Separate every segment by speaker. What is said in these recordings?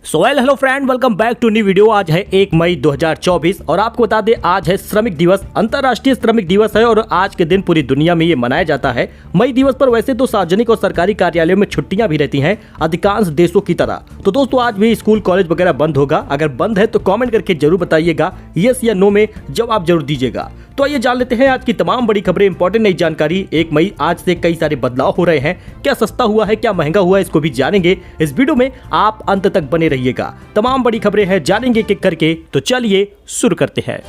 Speaker 1: Hello friend, welcome back to new video. आज है 1 मई 2024 और आपको बता दें आज है श्रमिक दिवस, अंतर्राष्ट्रीय श्रमिक दिवस है और आज के दिन पूरी दुनिया में ये मनाया जाता है। मई दिवस पर वैसे तो सार्वजनिक और सरकारी कार्यालयों में छुट्टियां भी रहती हैं अधिकांश देशों की तरह। तो दोस्तों आज भी स्कूल कॉलेज वगैरह बंद होगा। अगर बंद है तो कॉमेंट करके जरूर बताइएगा, यस या नो में जवाब जरूर दीजिएगा। तो आइए जान लेते हैं आज की तमाम बड़ी खबरें, इंपॉर्टेंट नई जानकारी। 1 मई आज से कई सारे बदलाव हो रहे हैं, क्या सस्ता हुआ है क्या महंगा हुआ है इसको भी जानेंगे। इस वीडियो में आप अंत तक बने रहिएगा, तमाम बड़ी खबरें हैं जानेंगे किक करके। तो चलिए शुरू करते हैं।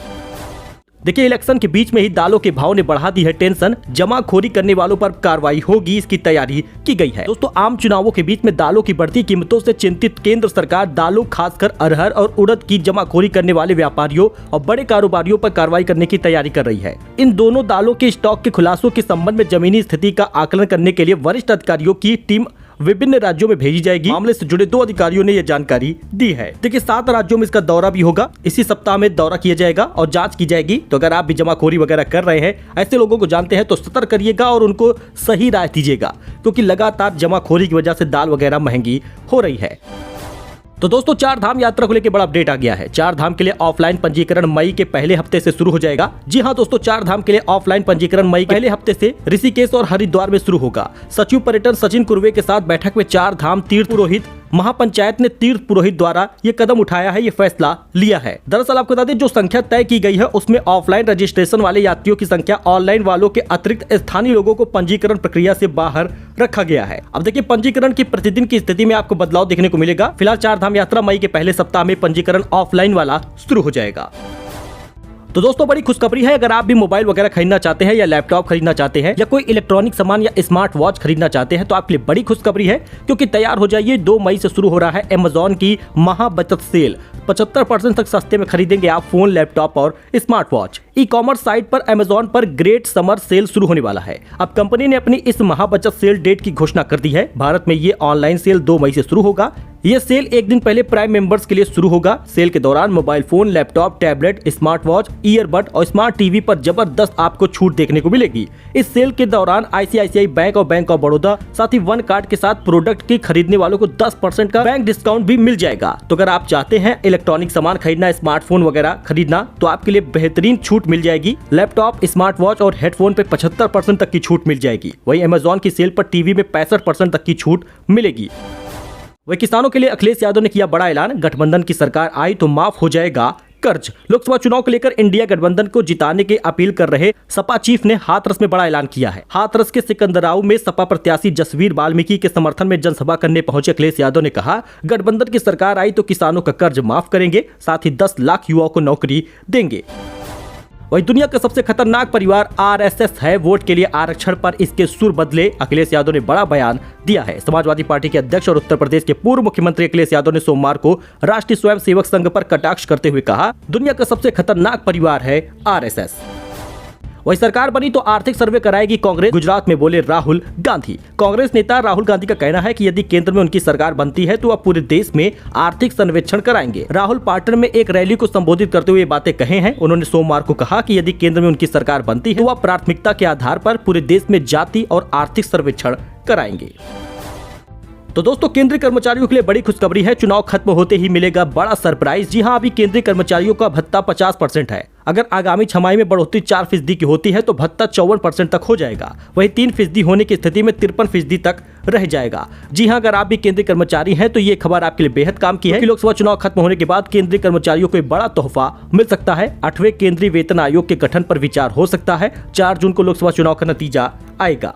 Speaker 1: देखिए, इलेक्शन के बीच में ही दालों के भाव ने बढ़ा दी है टेंशन, जमाखोरी करने वालों पर कार्रवाई होगी, इसकी तैयारी की गई है। दोस्तों आम चुनावों के बीच में दालों की बढ़ती कीमतों से चिंतित केंद्र सरकार दालों खासकर अरहर और उड़द की जमाखोरी करने वाले व्यापारियों और बड़े कारोबारियों पर कार्रवाई करने की तैयारी कर रही है। इन दोनों दालों के स्टॉक के खुलासों के संबंध में जमीनी स्थिति का आकलन करने के लिए वरिष्ठ अधिकारियों की टीम विभिन्न राज्यों में भेजी जाएगी। मामले से जुड़े 2 अधिकारियों ने यह जानकारी दी है। देखिए 7 राज्यों में इसका दौरा भी होगा, इसी सप्ताह में दौरा किया जाएगा और जांच की जाएगी। तो अगर आप भी जमाखोरी वगैरह कर रहे हैं, ऐसे लोगों को जानते हैं तो सतर्क करिएगा और उनको सही राय दीजिएगा, क्योंकि लगातार जमाखोरी की वजह से दाल वगैरह महंगी हो रही है। तो दोस्तों 4 धाम यात्रा को लेकर बड़ा अपडेट आ गया है। 4 धाम के लिए ऑफलाइन पंजीकरण मई के पहले हफ्ते से शुरू हो जाएगा। जी हां दोस्तों, 4 धाम के लिए ऑफलाइन पंजीकरण मई के पहले हफ्ते से ऋषिकेश और हरिद्वार में शुरू होगा। सचिव पर्यटन सचिन कुर्वे के साथ बैठक में 4 धाम तीर्थ पुरोहित महापंचायत ने तीर्थ पुरोहित द्वारा ये कदम उठाया है, ये फैसला लिया है। दरअसल आपको बता दें, जो संख्या तय की गई है उसमें ऑफलाइन रजिस्ट्रेशन वाले यात्रियों की संख्या ऑनलाइन वालों के अतिरिक्त स्थानीय लोगों को पंजीकरण प्रक्रिया से बाहर रखा गया है। अब देखिए, पंजीकरण की प्रतिदिन की स्थिति में आपको बदलाव देखने को मिलेगा। फिलहाल 4 धाम यात्रा मई के पहले सप्ताह में पंजीकरण ऑफलाइन वाला शुरू हो जाएगा। तो दोस्तों बड़ी खुशखबरी है, अगर आप भी मोबाइल वगैरह खरीदना चाहते हैं या लैपटॉप खरीदना चाहते हैं या कोई इलेक्ट्रॉनिक सामान या स्मार्ट वॉच खरीदना चाहते हैं तो आपके लिए बड़ी खुशखबरी है, क्योंकि तैयार हो जाइए। 2 मई से शुरू हो रहा है अमेज़न की महा बचत सेल। 75% तक सस्ते में खरीदेंगे आप फोन, लैपटॉप और smart watch. E commerce site पर अमेज़न पर ग्रेट समर सेल शुरू होने वाला है। अब कंपनी ने अपनी इस महा बचत सेल डेट की घोषणा कर दी है। भारत में ये ऑनलाइन सेल 2 मई से शुरू होगा। यह सेल एक दिन पहले प्राइम मेंबर्स के लिए शुरू होगा। सेल के दौरान mobile phone, laptop, tablet, smart watch, earbud और स्मार्ट टीवी पर जबरदस्त आपको छूट देखने को मिलेगी। इस सेल के दौरान आईसीआईसीआई बैंक और बैंक ऑफ बड़ौदा साथ ही वन कार्ड के साथ प्रोडक्ट के खरीदने वालों को 10% का बैंक डिस्काउंट भी मिल जाएगा। तो अगर आप चाहते हैं इलेक्ट्रॉनिक सामान खरीदना, स्मार्टफोन वगैरह खरीदना, तो आपके लिए बेहतरीन छूट मिल जाएगी। लैपटॉप, स्मार्ट वॉच और हेडफोन पे 75% तक की छूट मिल जाएगी। वहीं अमेज़न की सेल पर टीवी में 65% तक की छूट मिलेगी। वही किसानों के लिए अखिलेश यादव ने किया बड़ा ऐलान, गठबंधन की सरकार आई तो माफ हो जाएगा कर्ज। लोकसभा चुनाव को लेकर इंडिया गठबंधन को जिताने की अपील कर रहे सपा चीफ ने हाथरस में बड़ा ऐलान किया है। हाथरस के सिकंदराव में सपा प्रत्याशी जसवीर वाल्मीकि के समर्थन में जनसभा करने पहुंचे अखिलेश यादव ने कहा, गठबंधन की सरकार आई तो किसानों का कर्ज माफ करेंगे, साथ ही 10 लाख युवाओं को नौकरी देंगे। वही दुनिया का सबसे खतरनाक परिवार आरएसएस है, वोट के लिए आरक्षण पर इसके सुर बदले। अखिलेश यादव ने बड़ा बयान दिया है। समाजवादी पार्टी के अध्यक्ष और उत्तर प्रदेश के पूर्व मुख्यमंत्री अखिलेश यादव ने सोमवार को राष्ट्रीय स्वयंसेवक संघ पर कटाक्ष करते हुए कहा, दुनिया का सबसे खतरनाक परिवार है आरएसएस। वही सरकार बनी तो आर्थिक सर्वे कराएगी कांग्रेस, गुजरात में बोले राहुल गांधी। कांग्रेस नेता राहुल गांधी का कहना है कि यदि केंद्र में उनकी सरकार बनती है तो वह पूरे देश में आर्थिक सर्वेक्षण कराएंगे। राहुल पाटन में एक रैली को संबोधित करते हुए ये बातें कहे हैं। उन्होंने सोमवार को कहा कि यदि केंद्र में उनकी सरकार बनती है तो वह प्राथमिकता के आधार पर पूरे देश में जाति और आर्थिक सर्वेक्षण कराएंगे। तो दोस्तों केंद्रीय कर्मचारियों के लिए बड़ी खुशखबरी है, चुनाव खत्म होते ही मिलेगा बड़ा सरप्राइज। जी हां, अभी केंद्रीय कर्मचारियों का भत्ता 50% है। अगर आगामी छमाही में बढ़ोतरी 4% की होती है तो भत्ता 54% तक हो जाएगा। वहीं 3% होने की स्थिति में 53% तक रह जाएगा। जी हां, अगर आप भी केंद्रीय कर्मचारी हैं तो ये खबर आपके लिए बेहद काम की है कि लोकसभा चुनाव खत्म होने के बाद केंद्रीय कर्मचारियों को बड़ा तोहफा मिल सकता है। 8वें केंद्रीय वेतन आयोग के गठन पर विचार हो सकता है। 4 जून को लोकसभा चुनाव का नतीजा आएगा।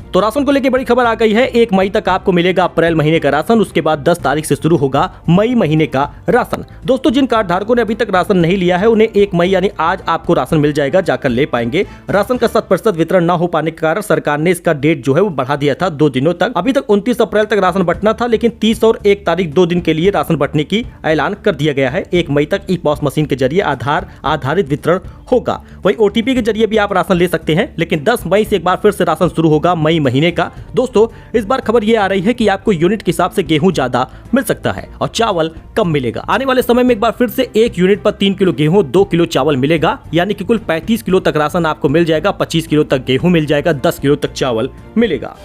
Speaker 1: तो राशन को लेकर बड़ी खबर आ गई है। 1 मई तक आपको मिलेगा अप्रैल महीने का राशन, उसके बाद 10 तारीख से शुरू होगा मई महीने का राशन। दोस्तों जिन कार्ड धारकों ने अभी तक राशन नहीं लिया है उन्हें 1 मई यानी आज आपको राशन मिल जाएगा, जाकर ले पाएंगे। राशन का 100% वितरण न हो पाने के कारण सरकार ने इसका डेट जो है वो बढ़ा दिया था 2 दिनों तक। अभी तक 29 अप्रैल तक राशन बंटना था, लेकिन 30 और 1 तारीख 2 दिन के लिए राशन बंटने की ऐलान कर दिया गया है। 1 मई तक ई पॉस मशीन के जरिए आधार आधारित वितरण होगा। वही ओटीपी के जरिए भी आप राशन ले सकते हैं, लेकिन 10 मई से एक बार फिर से राशन शुरू होगा मई महीने का। दोस्तों इस बार खबर ये आ रही है कि आपको यूनिट के हिसाब से गेहूं ज्यादा मिल सकता है और चावल कम मिलेगा। आने वाले समय में एक बार फिर से 1 यूनिट पर 3 किलो गेहूं 2 किलो चावल मिलेगा, यानी कि कुल 35 किलो तक राशन आपको मिल जाएगा। 25 किलो तक गेहूं मिल जाएगा, 10 किलो तक चावल मिलेगा।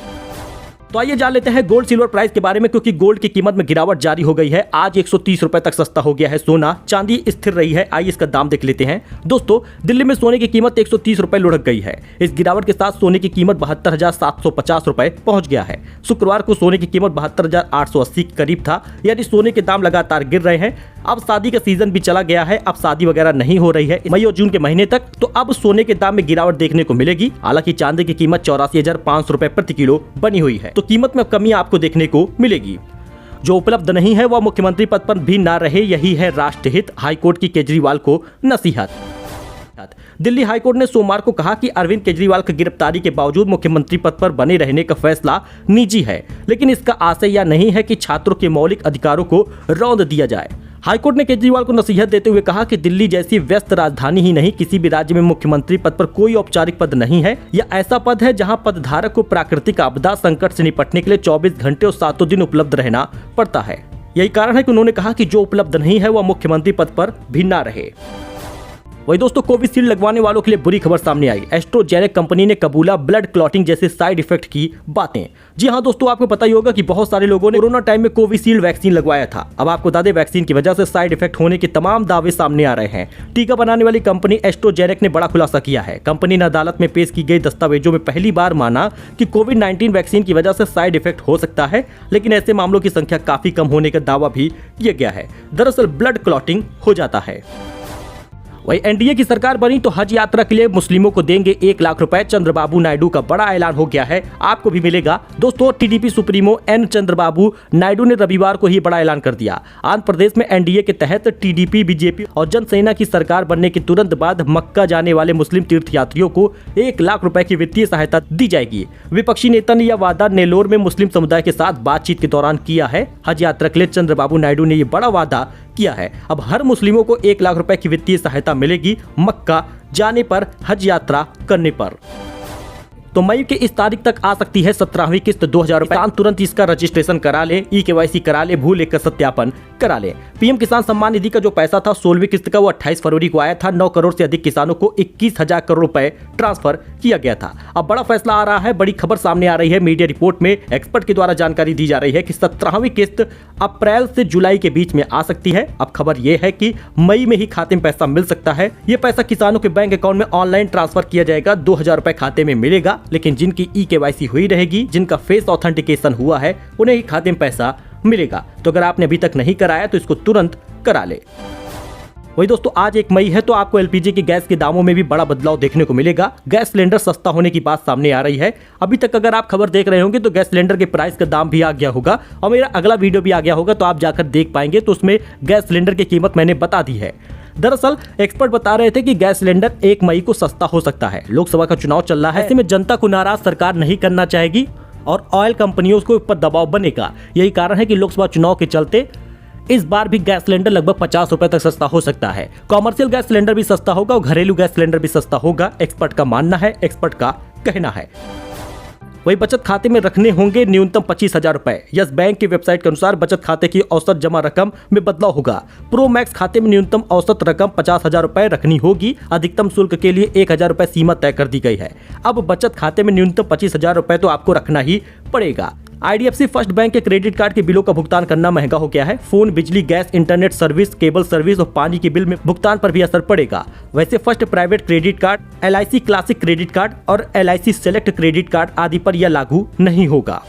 Speaker 1: तो आइए जान लेते हैं गोल्ड सिल्वर प्राइस के बारे में, क्योंकि गोल्ड की कीमत में गिरावट जारी हो गई है। आज 130 रुपए तक सस्ता हो गया है सोना, चांदी स्थिर रही है। आइए इसका दाम देख लेते हैं। दोस्तों, दिल्ली में सोने की कीमत 130 रुपए लुढ़क गई है। इस गिरावट के साथ सोने की कीमत 72,750 रुपए पहुंच गया है। शुक्रवार को सोने की कीमत 72,880 के करीब था, यानी सोने के दाम लगातार गिर रहे हैं। अब शादी का सीजन भी चला गया है, अब शादी वगैरह नहीं हो रही है मई और जून के महीने तक, तो अब सोने के दाम में गिरावट देखने को मिलेगी। हालांकि चांदी की कीमत 84,500 रुपए प्रति किलो बनी हुई है, तो कीमत में कमी आपको देखने को मिलेगी। जो उपलब्ध नहीं है वह मुख्यमंत्री पद पर भी ना रहे, यही है राष्ट्रहित। हाईकोर्ट की केजरीवाल को नसीहत। दिल्ली हाईकोर्ट ने सोमवार को कहा कि अरविंद केजरीवाल की गिरफ्तारी के बावजूद मुख्यमंत्री पद पर बने रहने का फैसला निजी है, लेकिन इसका आशय यह नहीं है कि छात्रों के मौलिक अधिकारों को रौंद दिया जाए। हाईकोर्ट ने केजरीवाल को नसीहत देते हुए कहा कि दिल्ली जैसी व्यस्त राजधानी ही नहीं, किसी भी राज्य में मुख्यमंत्री पद पर कोई औपचारिक पद नहीं है। यह ऐसा पद है जहां पदधारक को प्राकृतिक आपदा संकट से निपटने के लिए 24 घंटे और 7 दिन उपलब्ध रहना पड़ता है। यही कारण है कि उन्होंने कहा कि जो उपलब्ध नहीं है वह मुख्यमंत्री पद पर भी ना रहे। वही दोस्तों, कोविशील्ड लगवाने वालों के लिए बुरी खबर सामने आई। एस्ट्राजेनेका कंपनी ने कबूला ब्लड क्लॉटिंग जैसे साइड इफेक्ट की बातें। जी हां दोस्तों, आपको पता ही होगा कि बहुत सारे लोगों ने कोरोना टाइम में कोविशील्ड वैक्सीन लगवाया था। अब आपको बता दें, वैक्सीन की वजह से साइड इफेक्ट होने के तमाम दावे सामने आ रहे हैं। टीका बनाने वाली कंपनी एस्ट्राजेनेका ने बड़ा खुलासा किया है। कंपनी ने अदालत में पेश की गई दस्तावेजों में पहली बार माना कि कोविड-19 वैक्सीन की वजह से साइड इफेक्ट हो सकता है, लेकिन ऐसे मामलों की संख्या काफी कम होने का दावा भी किया गया है। दरअसल ब्लड क्लॉटिंग हो जाता है। वही एनडीए की सरकार बनी तो हज यात्रा के लिए मुस्लिमों को देंगे 1 लाख रुपए। चंद्रबाबू नायडू का बड़ा ऐलान हो गया है, आपको भी मिलेगा। दोस्तों, टीडीपी सुप्रीमो एन चंद्रबाबू नायडू ने रविवार को ही बड़ा ऐलान कर दिया। आंध्र प्रदेश में एनडीए के तहत टीडीपी, बीजेपी और जनसेना की सरकार बनने के तुरंत बाद मक्का जाने वाले मुस्लिम तीर्थयात्रियों को 1 लाख रुपए की वित्तीय सहायता दी जाएगी। विपक्षी नेता ने यह वादा नेल्लोर में मुस्लिम समुदाय के साथ बातचीत के दौरान किया है। हज यात्रा के लिए चंद्रबाबू नायडू ने यह बड़ा वादा किया है। अब हर मुस्लिमों को 1 लाख रुपए की वित्तीय सहायता मिलेगी मक्का जाने पर, हज यात्रा करने पर। तो मई के इस तारीख तक आ सकती है 17वीं किस्त 2,000 रुपए। तुरंत इसका रजिस्ट्रेशन करा ले, ई-केवाईसी करा ले, भू लेकर सत्यापन करा ले। पीएम किसान सम्मान निधि का जो पैसा था 16वीं किस्त का, वो 28 फरवरी को आया था। 9 करोड़ से अधिक किसानों को 21,000 करोड़ रुपए ट्रांसफर किया गया था। अब बड़ा फैसला आ रहा है, बड़ी खबर सामने आ रही है। मीडिया रिपोर्ट में एक्सपर्ट के द्वारा जानकारी दी जा रही है कि 17वीं किस्त अप्रैल से जुलाई के बीच में आ सकती है। अब खबर यह है कि मई में ही खाते में पैसा मिल सकता है। ये पैसा किसानों के बैंक अकाउंट में ऑनलाइन ट्रांसफर किया जाएगा। 2,000 रुपए खाते में मिलेगा, लेकिन जिनकी ई-केवाईसी हुई रहेगी, जिनका फेस ऑथेंटिकेशन हुआ है, उन्हें ही खाते में पैसा मिलेगा। तो अगर आपने अभी तक नहीं कराया तो इसको तुरंत करा ले। वही दोस्तों, आज 1 मई है, तो आपको एलपीजी के गैस के दामों में भी बड़ा बदलाव देखने को मिलेगा। गैस सिलेंडर सस्ता होने की बात सामने आ रही है। अभी तक अगर आप खबर देख रहे होंगे तो गैस सिलेंडर के प्राइस का दाम भी आ गया होगा और मेरा अगला वीडियो भी आ गया होगा, तो आप जाकर देख पाएंगे। तो उसमें गैस सिलेंडर की कीमत मैंने बता दी है। दरअसल एक्सपर्ट बता रहे थे कि गैस सिलेंडर 1 मई को सस्ता हो सकता है। लोकसभा का चुनाव चल रहा है, ऐसे में जनता को नाराज सरकार नहीं करना चाहेगी और ऑयल कंपनियों के ऊपर दबाव बनेगा। यही कारण है कि लोकसभा चुनाव के चलते इस बार भी गैस सिलेंडर लगभग 50 रुपए तक सस्ता हो सकता है। कॉमर्शियल गैस सिलेंडर भी सस्ता होगा और घरेलू गैस सिलेंडर भी सस्ता होगा, एक्सपर्ट का मानना है, एक्सपर्ट का कहना है। वही बचत खाते में रखने होंगे न्यूनतम 25,000 रुपए। यस बैंक की वेबसाइट के अनुसार बचत खाते की औसत जमा रकम में बदलाव होगा। प्रो मैक्स खाते में न्यूनतम औसत रकम 50,000 रुपए रखनी होगी। अधिकतम शुल्क के लिए 1,000 रुपए सीमा तय कर दी गई है। अब बचत खाते में न्यूनतम 25,000 रुपए तो आपको रखना ही पड़ेगा। आईडीएफसी फर्स्ट बैंक के क्रेडिट कार्ड के बिलों का भुगतान करना महंगा हो गया है। फोन, बिजली, gas, internet service, cable service और पानी के बिल में भुगतान पर भी असर पड़ेगा। वैसे first private credit card, LIC classic credit card और एलआईसी सेलेक्ट क्रेडिट कार्ड आदि पर यह लागू नहीं होगा।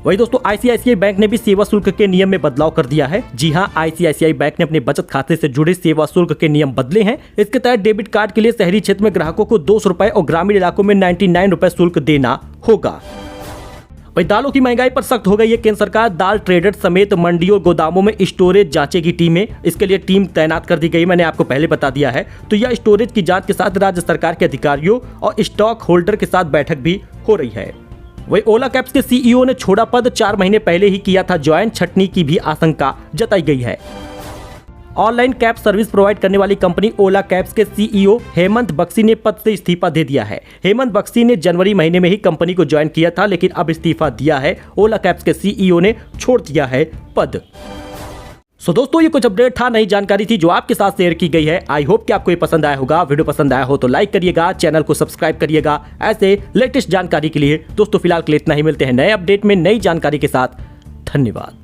Speaker 1: वही दोस्तों, आईसीआईसीआई बैंक ने भी सेवा शुल्क के नियम में बदलाव कर दिया है। जी हां, आईसीआईसीआई बैंक ने अपने बचत खाते से जुड़े सेवा शुल्क के नियम बदले हैं। इसके तहत डेबिट कार्ड के लिए शहरी क्षेत्र में ग्राहकों को 200 रुपए और ग्रामीण इलाकों में 99 रुपए शुल्क देना होगा। वही दालों की महंगाई पर सख्त हो गई है केंद्र सरकार। दाल ट्रेडर्स समेत मंडियों, गोदामों में स्टोरेज जांचेगी टीमें। इसके लिए टीम तैनात कर दी गई, मैंने आपको पहले बता दिया है। तो यह स्टोरेज की जांच के साथ राज्य सरकार के अधिकारियों और स्टॉक होल्डर के साथ बैठक भी हो रही है। वही ओला कैब्स के सीईओ ने छोड़ा पद, 4 महीने पहले ही किया था ज्वाइन। छटनी की भी आशंका जताई गई है। ऑनलाइन कैब सर्विस प्रोवाइड करने वाली कंपनी ओला कैब्स के सीईओ हेमंत बख्शी ने पद से इस्तीफा दे दिया है। हेमंत बख्शी ने जनवरी महीने में ही कंपनी को ज्वाइन किया था, लेकिन अब इस्तीफा दिया है। ओला कैब्स के सीईओ ने छोड़ दिया है पद। सो दोस्तों ये कुछ अपडेट था, नई जानकारी थी जो आपके साथ शेयर की गई है। आई होप कि आपको ये पसंद आया होगा। वीडियो पसंद आया हो तो लाइक करिएगा, चैनल को सब्सक्राइब करिएगा ऐसे लेटेस्ट जानकारी के लिए। दोस्तों फिलहाल के लिए इतना ही, मिलते हैं नए अपडेट में नई जानकारी के साथ। धन्यवाद।